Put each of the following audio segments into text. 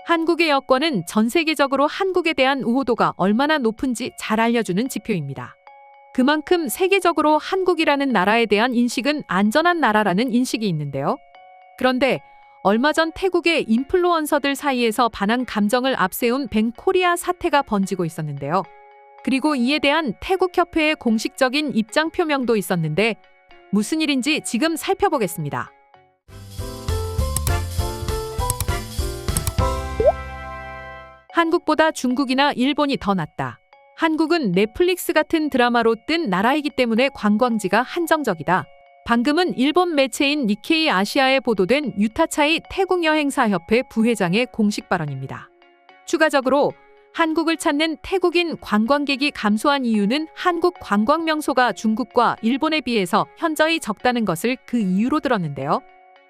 한국의 여권은 전 세계적으로 한국에 대한 우호도가 얼마나 높은지 잘 알려주는 지표입니다. 그만큼 세계적으로 한국이라는 나라에 대한 인식은 안전한 나라라는 인식이 있는데요. 그런데 얼마 전 태국의 인플루언서들 사이에서 반한 감정을 앞세운 뱅코리아 사태가 번지고 있었는데요. 그리고 이에 대한 태국 협회의 공식적인 입장 표명도 있었는데 무슨 일인지 지금 살펴보겠습니다. 한국보다 중국이나 일본이 더 낫다. 한국은 넷플릭스 같은 드라마로 뜬 나라이기 때문에 관광지가 한정적이다. 방금은 일본 매체인 니케이 아시아에 보도된 유타차이 태국여행사협회 부회장의 공식 발언입니다. 추가적으로 한국을 찾는 태국인 관광객이 감소한 이유는 한국 관광 명소가 중국과 일본에 비해서 현저히 적다는 것을 그 이유로 들었는데요.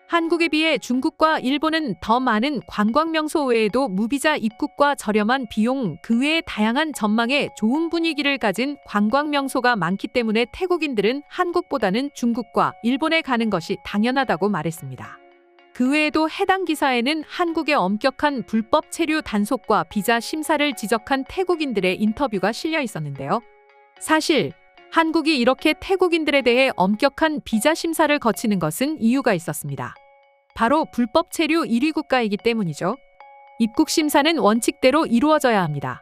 한국에 비해 중국과 일본은 더 많은 관광 명소 외에도 무비자 입국과 저렴한 비용, 그 외에 다양한 전망에 좋은 분위기를 가진 관광 명소가 많기 때문에 태국인들은 한국보다는 중국과 일본에 가는 것이 당연하다고 말했습니다. 그 외에도 해당 기사에는 한국의 엄격한 불법 체류 단속과 비자 심사를 지적한 태국인들의 인터뷰가 실려 있었는데요. 사실 한국이 이렇게 태국인들에 대해 엄격한 비자 심사를 거치는 것은 이유가 있었습니다. 바로 불법 체류 1위 국가이기 때문이죠. 입국 심사는 원칙대로 이루어져야 합니다.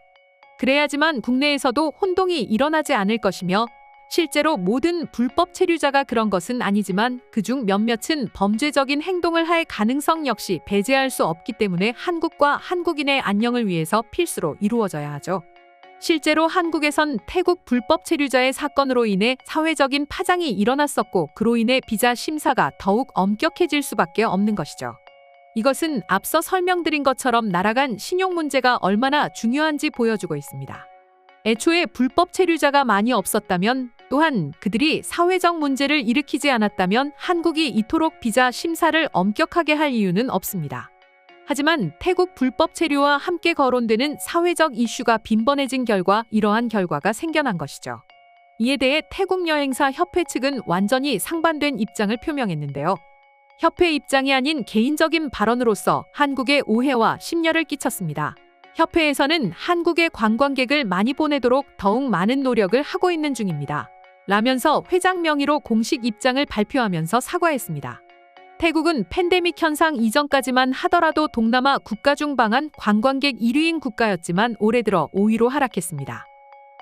그래야지만 국내에서도 혼동이 일어나지 않을 것이며 실제로 모든 불법 체류자가 그런 것은 아니지만 그중 몇몇은 범죄적인 행동을 할 가능성 역시 배제할 수 없기 때문에 한국과 한국인의 안녕을 위해서 필수로 이루어져야 하죠. 실제로 한국에선 태국 불법 체류자의 사건으로 인해 사회적인 파장이 일어났었고 그로 인해 비자 심사가 더욱 엄격해질 수밖에 없는 것이죠. 이것은 앞서 설명드린 것처럼 나라 간 신용 문제가 얼마나 중요한지 보여주고 있습니다. 애초에 불법 체류자가 많이 없었다면 또한 그들이 사회적 문제를 일으키지 않았다면 한국이 이토록 비자 심사를 엄격하게 할 이유는 없습니다. 하지만 태국 불법 체류와 함께 거론되는 사회적 이슈가 빈번해진 결과 이러한 결과가 생겨난 것이죠. 이에 대해 태국 여행사 협회 측은 완전히 상반된 입장을 표명했는데요. 협회 입장이 아닌 개인적인 발언으로서 한국에 오해와 심려를 끼쳤습니다. 협회에서는 한국에 관광객을 많이 보내도록 더욱 많은 노력을 하고 있는 중입니다. 라면서 회장 명의로 공식 입장을 발표하면서 사과했습니다. 태국은 팬데믹 현상 이전까지만 하더라도 동남아 국가 중 방한 관광객 1위인 국가였지만 올해 들어 5위로 하락했습니다.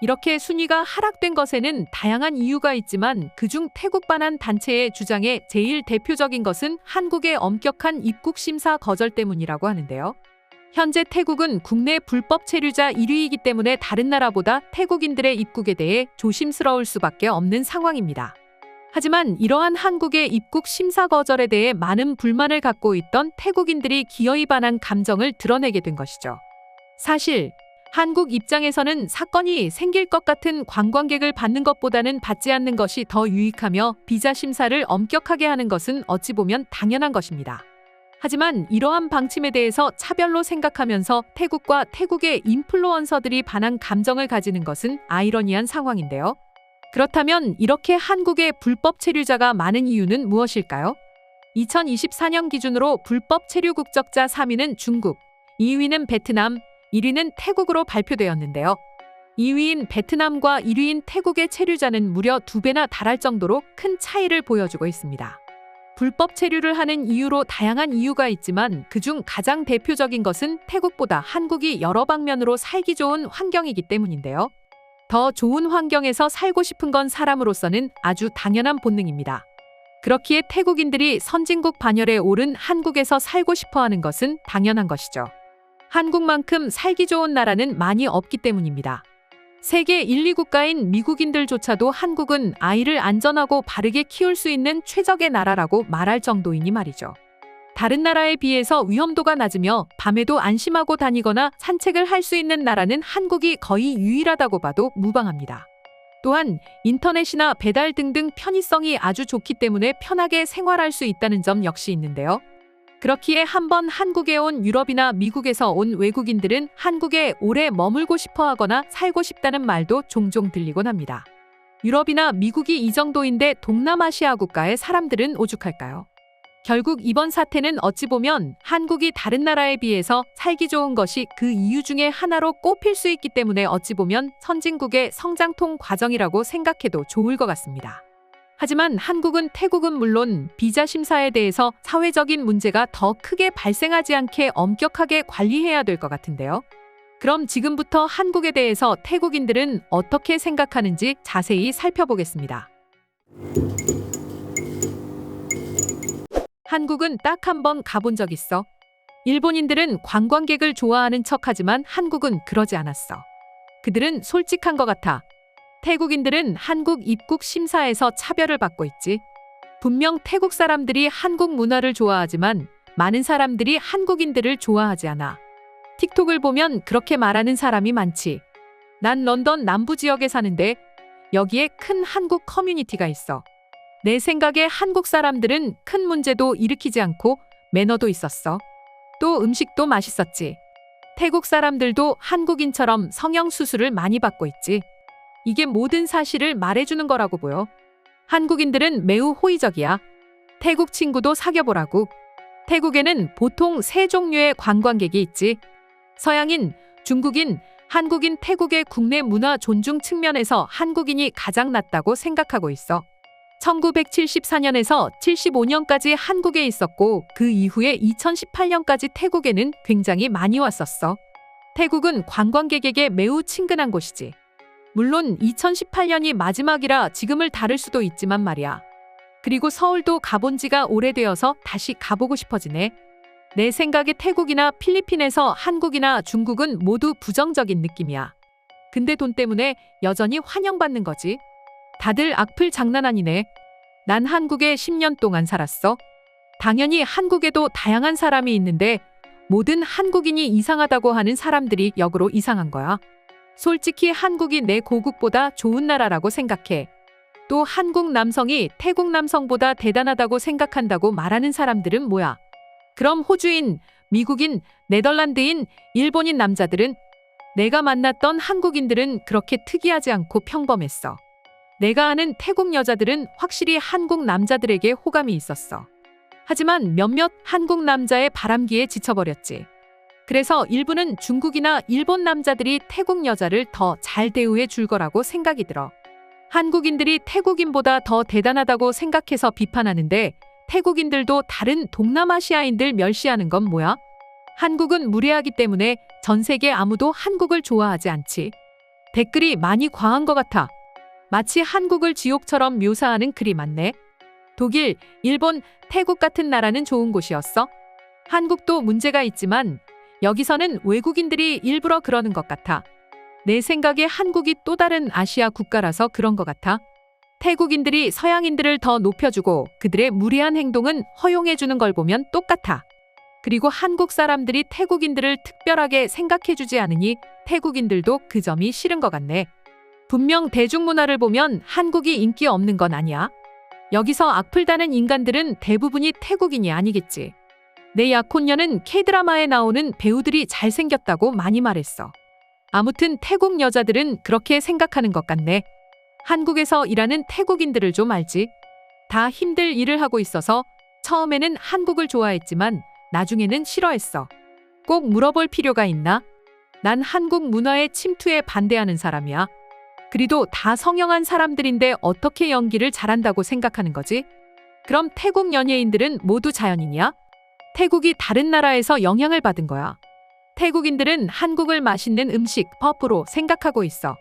이렇게 순위가 하락된 것에는 다양한 이유가 있지만 그중 태국 반한 단체의 주장에 제일 대표적인 것은 한국의 엄격한 입국 심사 거절 때문이라고 하는데요. 현재 태국은 국내 불법 체류자 1위이기 때문에 다른 나라보다 태국인들의 입국에 대해 조심스러울 수밖에 없는 상황입니다. 하지만 이러한 한국의 입국 심사 거절에 대해 많은 불만을 갖고 있던 태국인들이 기어이 반한 감정을 드러내게 된 것이죠. 사실 한국 입장에서는 사건이 생길 것 같은 관광객을 받는 것보다는 받지 않는 것이 더 유익하며 비자 심사를 엄격하게 하는 것은 어찌 보면 당연한 것입니다. 하지만 이러한 방침에 대해서 차별로 생각하면서 태국과 태국의 인플루언서들이 반한 감정을 가지는 것은 아이러니한 상황인데요. 그렇다면 이렇게 한국에 불법 체류자가 많은 이유는 무엇일까요? 2024년 기준으로 불법 체류 국적자 3위는 중국, 2위는 베트남, 1위는 태국으로 발표되었는데요. 2위인 베트남과 1위인 태국의 체류자는 무려 2배나 달할 정도로 큰 차이를 보여주고 있습니다. 불법 체류를 하는 이유로 다양한 이유가 있지만 그중 가장 대표적인 것은 태국보다 한국이 여러 방면으로 살기 좋은 환경이기 때문인데요. 더 좋은 환경에서 살고 싶은 건 사람으로서는 아주 당연한 본능입니다. 그렇기에 태국인들이 선진국 반열에 오른 한국에서 살고 싶어하는 것은 당연한 것이죠. 한국만큼 살기 좋은 나라는 많이 없기 때문입니다. 세계 1, 2국가인 미국인들조차도 한국은 아이를 안전하고 바르게 키울 수 있는 최적의 나라라고 말할 정도이니 말이죠. 다른 나라에 비해서 위험도가 낮으며 밤에도 안심하고 다니거나 산책을 할 수 있는 나라는 한국이 거의 유일하다고 봐도 무방합니다. 또한 인터넷이나 배달 등등 편의성이 아주 좋기 때문에 편하게 생활할 수 있다는 점 역시 있는데요. 그렇기에 한번 한국에 온 유럽이나 미국에서 온 외국인들은 한국에 오래 머물고 싶어 하거나 살고 싶다는 말도 종종 들리곤 합니다. 유럽이나 미국이 이 정도인데 동남아시아 국가의 사람들은 오죽할까요? 결국 이번 사태는 어찌 보면 한국이 다른 나라에 비해서 살기 좋은 것이 그 이유 중에 하나로 꼽힐 수 있기 때문에 어찌 보면 선진국의 성장통 과정이라고 생각해도 좋을 것 같습니다. 하지만 한국은 태국은 물론 비자 심사에 대해서 사회적인 문제가 더 크게 발생하지 않게 엄격하게 관리해야 될 것 같은데요. 그럼 지금부터 한국에 대해서 태국인들은 어떻게 생각하는지 자세히 살펴보겠습니다. 한국은 딱 한 번 가본 적 있어. 일본인들은 관광객을 좋아하는 척하지만 한국은 그러지 않았어. 그들은 솔직한 것 같아. 태국인들은 한국 입국 심사에서 차별을 받고 있지. 분명 태국 사람들이 한국 문화를 좋아하지만 많은 사람들이 한국인들을 좋아하지 않아. 틱톡을 보면 그렇게 말하는 사람이 많지. 난 런던 남부 지역에 사는데 여기에 큰 한국 커뮤니티가 있어. 내 생각에 한국 사람들은 큰 문제도 일으키지 않고 매너도 있었어. 또 음식도 맛있었지. 태국 사람들도 한국인처럼 성형수술을 많이 받고 있지. 이게 모든 사실을 말해주는 거라고 보여. 한국인들은 매우 호의적이야. 태국 친구도 사귀어보라고. 태국에는 보통 세 종류의 관광객이 있지. 서양인, 중국인, 한국인. 태국의 국내 문화 존중 측면에서 한국인이 가장 낮다고 생각하고 있어. 1974년에서 75년까지 한국에 있었고 그 이후에 2018년까지 태국에는 굉장히 많이 왔었어. 태국은 관광객에게 매우 친근한 곳이지. 물론 2018년이 마지막이라 지금을 다를 수도 있지만 말이야. 그리고 서울도 가본 지가 오래되어서 다시 가보고 싶어지네. 내 생각에 태국이나 필리핀에서 한국이나 중국은 모두 부정적인 느낌이야. 근데 돈 때문에 여전히 환영받는 거지. 다들 악플 장난 아니네. 난 한국에 10년 동안 살았어. 당연히 한국에도 다양한 사람이 있는데 모든 한국인이 이상하다고 하는 사람들이 역으로 이상한 거야. 솔직히 한국이 내 고국보다 좋은 나라라고 생각해. 또 한국 남성이 태국 남성보다 대단하다고 생각한다고 말하는 사람들은 뭐야? 그럼 호주인, 미국인, 네덜란드인, 일본인 남자들은? 내가 만났던 한국인들은 그렇게 특이하지 않고 평범했어. 내가 아는 태국 여자들은 확실히 한국 남자들에게 호감이 있었어. 하지만 몇몇 한국 남자의 바람기에 지쳐버렸지. 그래서 일부는 중국이나 일본 남자들이 태국 여자를 더 잘 대우해 줄 거라고 생각이 들어. 한국인들이 태국인보다 더 대단하다고 생각해서 비판하는데 태국인들도 다른 동남아시아인들 멸시하는 건 뭐야? 한국은 무례하기 때문에 전 세계 아무도 한국을 좋아하지 않지. 댓글이 많이 과한 것 같아. 마치 한국을 지옥처럼 묘사하는 글이 많네. 독일, 일본, 태국 같은 나라는 좋은 곳이었어. 한국도 문제가 있지만 여기서는 외국인들이 일부러 그러는 것 같아. 내 생각에 한국이 또 다른 아시아 국가라서 그런 것 같아. 태국인들이 서양인들을 더 높여주고 그들의 무례한 행동은 허용해주는 걸 보면 똑같아. 그리고 한국 사람들이 태국인들을 특별하게 생각해주지 않으니 태국인들도 그 점이 싫은 것 같네. 분명 대중문화를 보면 한국이 인기 없는 건 아니야. 여기서 악플 다는 인간들은 대부분이 태국인이 아니겠지. 내 약혼녀는 K드라마에 나오는 배우들이 잘생겼다고 많이 말했어. 아무튼 태국 여자들은 그렇게 생각하는 것 같네. 한국에서 일하는 태국인들을 좀 알지. 다 힘들 일을 하고 있어서 처음에는 한국을 좋아했지만 나중에는 싫어했어. 꼭 물어볼 필요가 있나? 난 한국 문화의 침투에 반대하는 사람이야. 그래도 다 성형한 사람들인데 어떻게 연기를 잘한다고 생각하는 거지? 그럼 태국 연예인들은 모두 자연인이야? 태국이 다른 나라에서 영향을 받은 거야. 태국인들은 한국을 맛있는 음식, 퍼프로 생각하고 있어.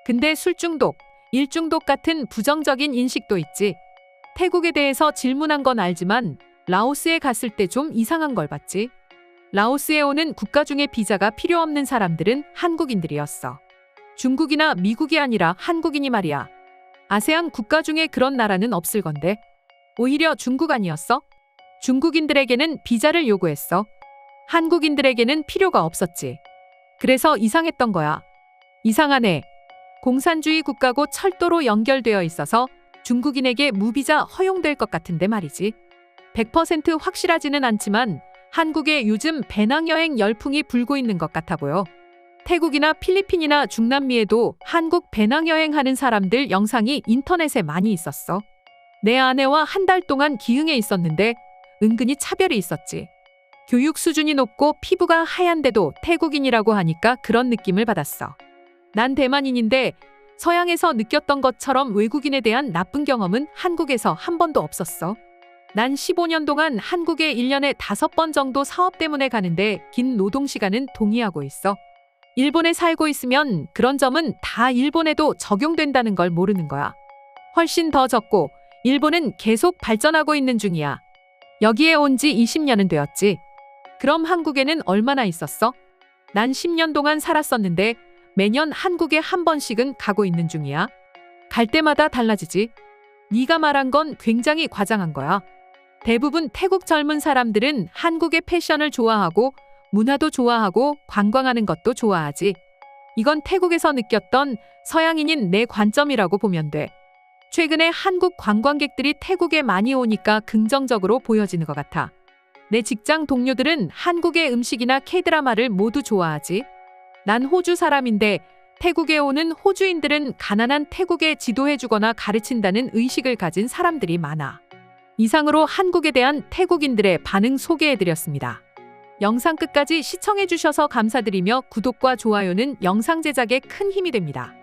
근데 술중독, 일중독 같은 부정적인 인식도 있지. 태국에 대해서 질문한 건 알지만 라오스에 갔을 때 좀 이상한 걸 봤지. 라오스에 오는 국가 중에 비자가 필요 없는 사람들은 한국인들이었어. 중국이나 미국이 아니라 한국인이 말이야. 아세안 국가 중에 그런 나라는 없을 건데. 오히려 중국 아니었어? 중국인들에게는 비자를 요구했어. 한국인들에게는 필요가 없었지. 그래서 이상했던 거야. 이상하네. 공산주의 국가고 철도로 연결되어 있어서 중국인에게 무비자 허용될 것 같은데 말이지. 100% 확실하지는 않지만 한국에 요즘 배낭여행 열풍이 불고 있는 것 같아 보여. 태국이나 필리핀이나 중남미에도 한국 배낭여행하는 사람들 영상이 인터넷에 많이 있었어. 내 아내와 한 달 동안 기흥에 있었는데 은근히 차별이 있었지. 교육 수준이 높고 피부가 하얀데도 태국인이라고 하니까 그런 느낌을 받았어. 난 대만인인데 서양에서 느꼈던 것처럼 외국인에 대한 나쁜 경험은 한국에서 한 번도 없었어. 난 15년 동안 한국에 1년에 5번 정도 사업 때문에 가는데 긴 노동시간은 동의하고 있어. 일본에 살고 있으면 그런 점은 다 일본에도 적용된다는 걸 모르는 거야. 훨씬 더 적고 일본은 계속 발전하고 있는 중이야. 여기에 온 지 20년은 되었지. 그럼 한국에는 얼마나 있었어? 난 10년 동안 살았었는데 매년 한국에 한 번씩은 가고 있는 중이야. 갈 때마다 달라지지. 네가 말한 건 굉장히 과장한 거야. 대부분 태국 젊은 사람들은 한국의 패션을 좋아하고 문화도 좋아하고 관광하는 것도 좋아하지. 이건 태국에서 느꼈던 서양인인 내 관점이라고 보면 돼. 최근에 한국 관광객들이 태국에 많이 오니까 긍정적으로 보여지는 것 같아. 내 직장 동료들은 한국의 음식이나 K드라마를 모두 좋아하지. 난 호주 사람인데 태국에 오는 호주인들은 가난한 태국에 지도해주거나 가르친다는 의식을 가진 사람들이 많아. 이상으로 한국에 대한 태국인들의 반응 소개해드렸습니다. 영상 끝까지 시청해주셔서 감사드리며 구독과 좋아요는 영상 제작에 큰 힘이 됩니다.